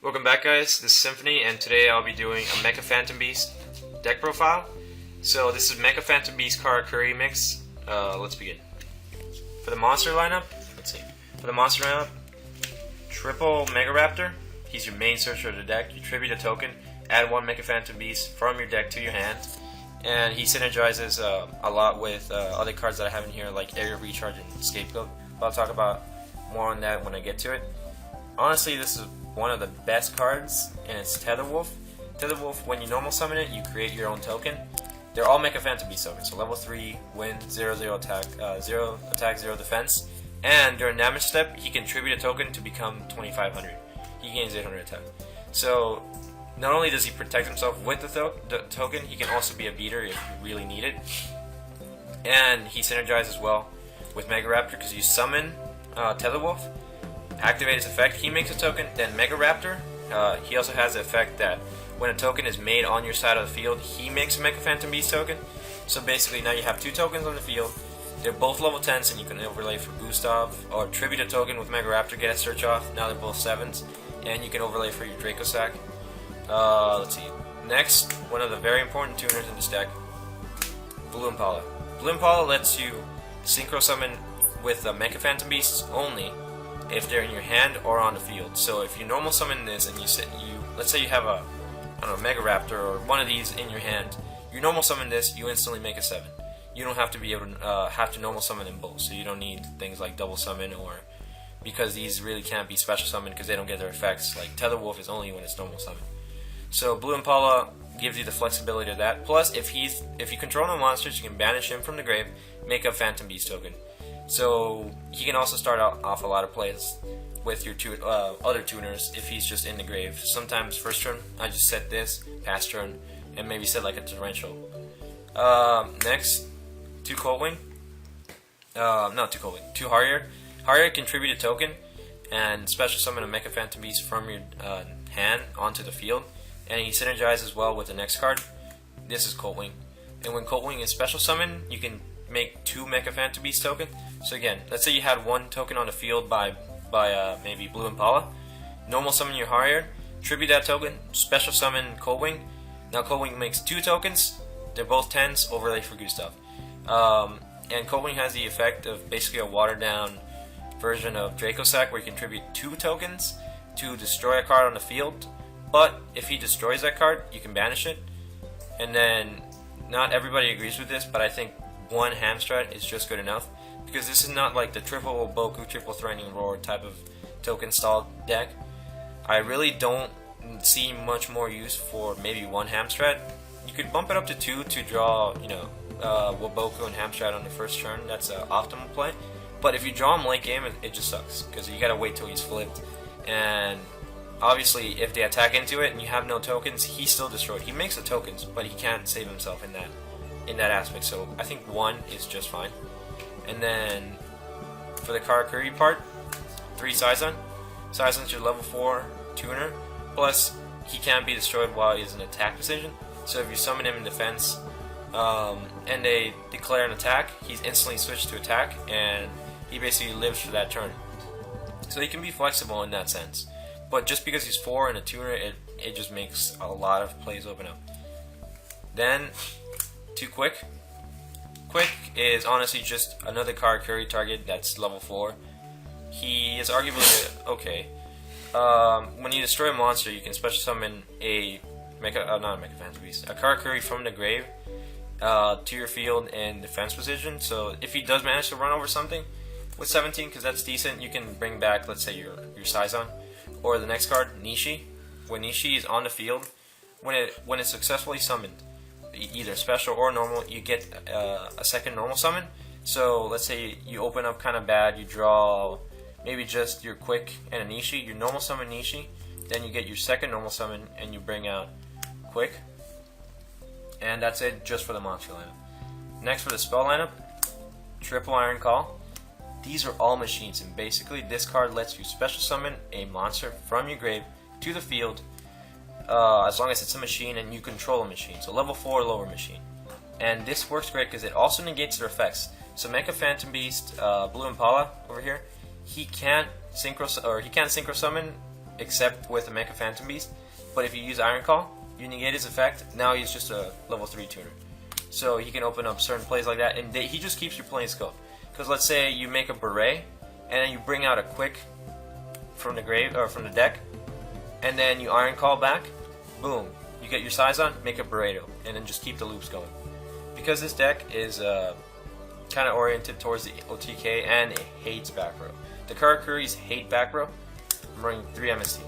Welcome back, guys. This is Symphony, and today I'll be doing a Mecha Phantom Beast deck profile. So this is Mecha Phantom Beast Karakuri mix. Let's begin. For the monster lineup, triple Mega Raptor. He's your main searcher of the deck. You tribute a token, add one Mecha Phantom Beast from your deck to your hand, and he synergizes a lot with other cards that I have in here, like Area Recharge and Scapegoat. But I'll talk about more on that when I get to it. Honestly, this is one of the best cards, and it's Tether Wolf. Tether Wolf, when you normal summon it, you create your own token. They're all Mecha Phantom Beast tokens, so level 3, win, 0/0 attack, 0 attack, 0 defense. And during damage step, he can tribute a token to become 2500. He gains 800 attack. So, not only does he protect himself with the token, he can also be a beater if you really need it. And he synergizes well with Mega Raptor because you summon Tether Wolf, activate his effect, he makes a token, then Mega Raptor. He also has the effect that when a token is made on your side of the field, he makes a Mecha Phantom Beast token. So basically now you have two tokens on the field. They're both level 10s, and you can overlay for Gustav, or tribute a token with Mega Raptor, get a search off. Now they're both 7s, and you can overlay for your Draco Sack. Let's see. Next, one of the very important tuners in this deck, Blue Impala. Blue Impala lets you synchro summon with the Mecha Phantom Beasts only if they're in your hand or on the field. So if you normal summon this and let's say you have a Mega Raptor or one of these in your hand, you normal summon this, you instantly make a 7. You don't have to be able to have to normal summon them both. So you don't need things like double summon, or because these really can't be special summon because they don't get their effects. Like Tether Wolf is only when it's normal summon. So Blue Impala gives you the flexibility of that. Plus, if you control no monsters, you can banish him from the grave, make a Phantom Beast token. So he can also start off a lot of plays with your other tuners if he's just in the grave. Sometimes first turn I just set this, pass turn, and maybe set like a torrential. Next, 2 Coldwing. Not 2 Coldwing, 2 Harrier. Harrier can tribute a token and special summon a Mecha Phantom Beast from your hand onto the field, and he synergizes well with the next card. This is Coldwing, and when Coldwing is special summon, you can make 2 Mecha Phantom Beast token. So again, let's say you had 1 token on the field by maybe Blue Impala. Normal summon your Harrier, tribute that token, special summon Coldwing. Now Coldwing makes 2 tokens. They're both 10s, overlay for Gustav. And Coldwing has the effect of basically a watered down version of Draco Sack, where you can tribute 2 tokens to destroy a card on the field. But if he destroys that card, you can banish it. And then, not everybody agrees with this, but I think 1 Hamstrat is just good enough, because this is not like the triple Boku, triple Threatening Roar type of token style deck. I really don't see much more use for maybe 1 Hamstrat. You could bump it up to 2 to draw, Waboku and Hamstrat on the first turn. That's an optimal play. But if you draw him late game, it just sucks, because you gotta wait till he's flipped. And obviously, if they attack into it and you have no tokens, he's still destroyed. He makes the tokens, but he can't save himself in that aspect. So I think 1 is just fine. And then for the Karakuri part, 3 Saizon. Saizon's your level 4 tuner. Plus, he can't be destroyed while he's in attack position. So if you summon him in defense and they declare an attack, he's instantly switched to attack, and he basically lives for that turn. So he can be flexible in that sense. But just because he's 4 and a tuner, it just makes a lot of plays open up. Then, 2 Quick. Quick is honestly just another Karakuri target that's level 4. He is arguably okay. When you destroy a monster, you can special summon a Karakuri from the grave to your field in defense position. So if he does manage to run over something with 17, because that's decent, you can bring back, let's say, your Saizon. Or the next card, Nishi. When Nishi is on the field, when it's successfully summoned, either special or normal, you get a second normal summon. So let's say you open up kind of bad, you draw maybe just your Quick and a Nishi, your normal summon Nishi, then you get your second normal summon and you bring out Quick. And that's it just for the monster lineup. Next, for the spell lineup, triple Iron Call. These are all machines, and basically this card lets you special summon a monster from your grave to the field, as long as it's a machine and you control a machine. So level 4 lower machine. And this works great because it also negates their effects. So Mecha Phantom Beast, Blue Impala over here, he can't synchro summon except with a Mecha Phantom Beast. But if you use Iron Call, you negate his effect. Now he's just a level 3 tuner. So he can open up certain plays like that, and he just keeps your playing scope. Because let's say you make a beret, and then you bring out a quick from the grave or from the deck, and then you Iron Call back. Boom, you get your size on, make a Burrito, and then just keep the loops going. Because this deck is kind of oriented towards the OTK and it hates back row. The Karakuris hate back row. I'm running 3 MST.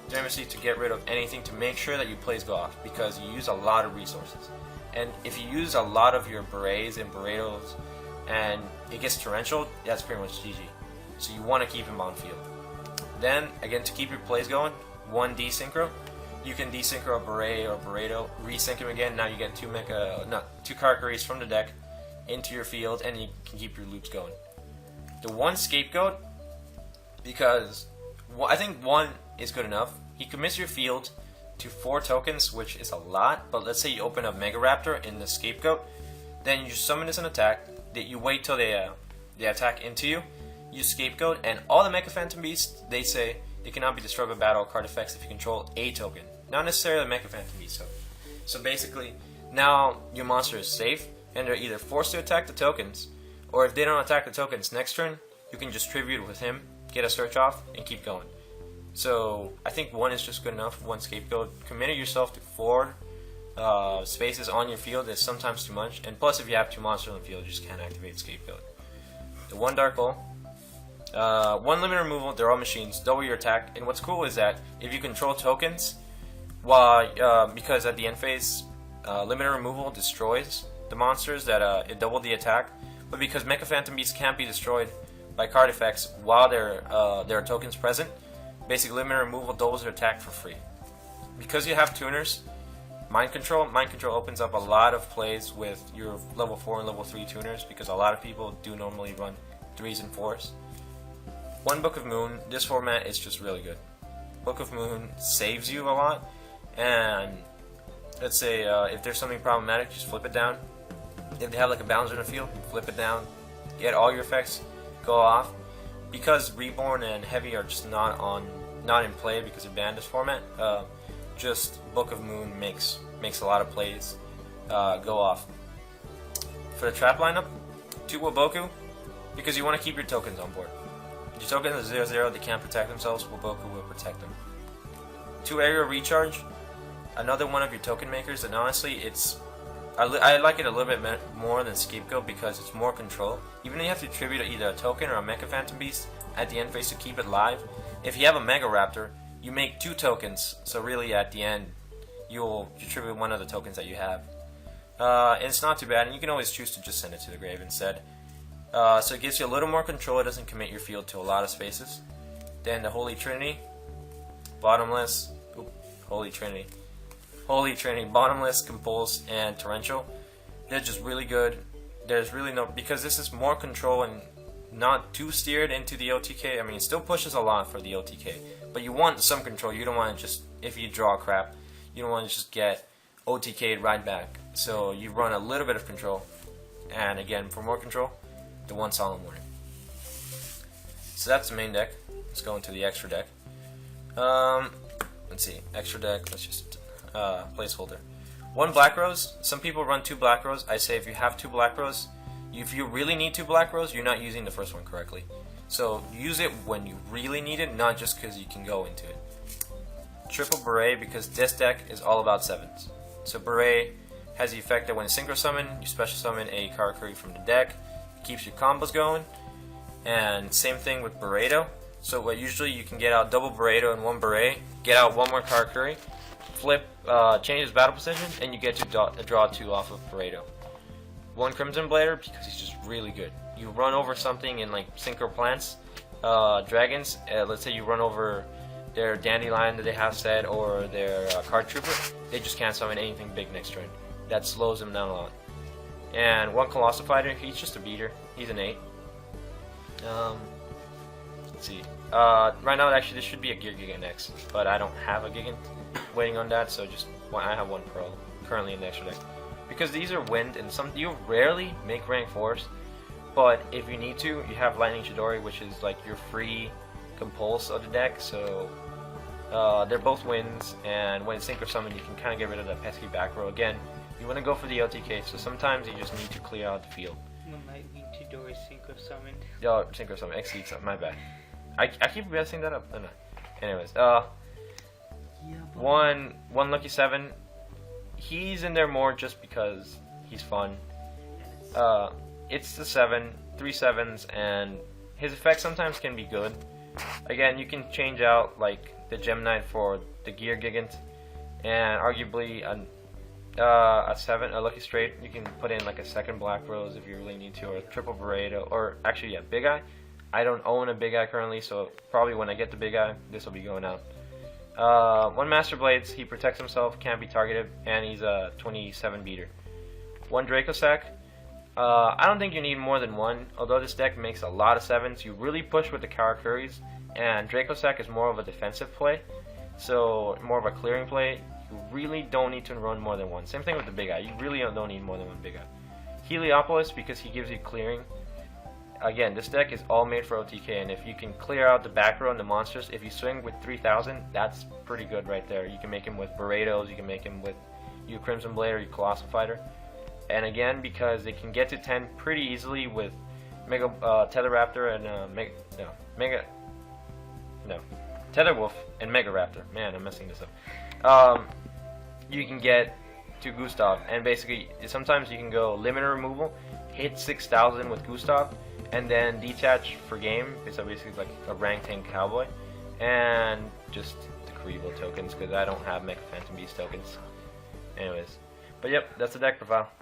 3 MST to get rid of anything to make sure that your plays go off, because you use a lot of resources. And if you use a lot of your berets and burritos and it gets torrential, that's pretty much GG. So you want to keep him on field. Then, again, to keep your plays going, 1 desynchro. You can desynchro a beret or burrito, resync him again. Now you get 2 Karakuris from the deck into your field, and you can keep your loops going. The 1 scapegoat, because I think 1 is good enough. He commits your field to 4 tokens, which is a lot, but let's say you open up Mega Raptor in the scapegoat, then you summon as an attack, that you wait till they attack into you, you scapegoat, and all the Mecha Phantom Beasts, they say they cannot be destroyed by battle card effects if you control a token. Not necessarily the Mecha Phantom Beast token. So basically, now your monster is safe, and they're either forced to attack the tokens, or if they don't attack the tokens next turn, you can just tribute with him, get a search off, and keep going. So I think 1 is just good enough. 1 scapegoat. Committing yourself to 4 spaces on your field is sometimes too much, and plus if you have 2 monsters on the field, you just can't activate scapegoat. The 1 Dark Hole. 1 limit removal, they're all machines, double your attack, and what's cool is that if you control tokens, because at the end phase, limit removal destroys the monsters, that it doubled the attack, but because Mecha Phantom Beasts can't be destroyed by card effects while there are tokens present, basically limit removal doubles their attack for free. Because you have tuners, Mind Control opens up a lot of plays with your level 4 and level 3 tuners, because a lot of people do normally run 3s and 4s. 1 Book of Moon, this format is just really good. Book of Moon saves you a lot, and let's say if there's something problematic, just flip it down. If they have like a bouncer in the field, flip it down, get all your effects, go off. Because Reborn and Heavy are just not in play because of banned this format, just Book of Moon makes a lot of plays go off. For the trap lineup, 2 Waboku, because you want to keep your tokens on board. Your tokens are 0/0, they can't protect themselves, Waboku will protect them. 2 Aerial Recharge, another one of your token makers, and honestly, I like it a little bit more than Scapegoat because it's more control. Even though you have to tribute either a token or a Mecha Phantom Beast at the end phase to keep it live, if you have a Mega Raptor, you make 2 tokens, so really at the end, you'll tribute one of the tokens that you have. And it's not too bad, and you can always choose to just send it to the grave instead. So it gives you a little more control, it doesn't commit your field to a lot of spaces. Then the Holy Trinity, Bottomless, Holy Trinity, Bottomless, Compulse, and Torrential. They're just really good. There's really no, because this is more control and not too steered into the OTK. I mean, it still pushes a lot for the OTK, but you want some control. You don't want to just, if you draw crap, you don't want to just get OTK'd right back. So you run a little bit of control, and again, for more control, the 1 Solemn Warning. So that's the main deck. Let's go into the extra deck. Let's see, extra deck, let's just placeholder. 1 Black Rose. Some people run 2 Black Rose. I say if you have 2 Black Rose, if you really need 2 Black Rose, you're not using the first one correctly. So use it when you really need it, not just because you can go into it. Triple Beret, because this deck is all about 7s. So Beret has the effect that when you synchro summon, you special summon a Karakuri from the deck. It keeps your combos going. And same thing with Burrito. So what usually you can get out double Burrito and 1 Beret, get out 1 more Karakuri, flip, change his battle position, and you get to draw 2 off of Burrito. 1 Crimson Blader, because he's just really good. You run over something in like Synchro Plants, Dragons, let's say you run over their Dandelion that they have set, or their Card Trooper, they just can't summon anything big next turn. That slows them down a lot. And 1 Colossal Fighter, he's just a beater, he's an 8. Let's see. Right now, actually, this should be a Gear Gigant next, but I don't have a Gigant waiting on that, so just I have 1 Pearl currently in the extra deck. Because these are wind, and you rarely make rank 4s, but if you need to, you have Lightning Chidori, which is like your free Compulse of the deck, so They're both wins, and when it's Synchro Summon, you can kind of get rid of the pesky back row. Again, you want to go for the OTK, so sometimes you just need to clear out the field. What might lead to Doris Synchro Summon? Oh, Synchro Summon, Exceed Summon, my bad. I keep messing that up, don't I? Anyways, one Lucky 7, he's in there more just because he's fun. It's the 7, 3 7s, and his effects sometimes can be good. Again, you can change out like the Gem Knight for the Gear Gigant, and arguably a Lucky Straight. You can put in like a second Black Rose if you really need to, or a triple Burrito, or actually yeah, Big Eye. I don't own a Big Eye currently, so probably when I get the Big Eye, this will be going out. One Master Blades, he protects himself, can't be targeted, and he's a 27 beater. One Draco Sack. I don't think you need more than one, although this deck makes a lot of 7s. You really push with the Karakuris, and Draco Sack is more of a defensive play, so more of a clearing play. You really don't need to run more than one. Same thing with the Big Eye, you really don't need more than one Big Eye. Heliopolis, because he gives you clearing. Again, this deck is all made for OTK, and if you can clear out the back row and the monsters, if you swing with 3000, that's pretty good right there. You can make him with Burritos, you can make him with your Crimson Blade or your Colossal Fighter. And again, because they can get to 10 pretty easily with Mega Tether Raptor and Tether Wolf and Mega Raptor. Man, I'm messing this up. You can get to Gustav, and basically sometimes you can go limiter removal, hit 6000 with Gustav, and then detach for game. So basically like a rank 10 cowboy, and just the Karibo tokens because I don't have Mecha Phantom Beast tokens. Anyways, but yep, that's the deck profile.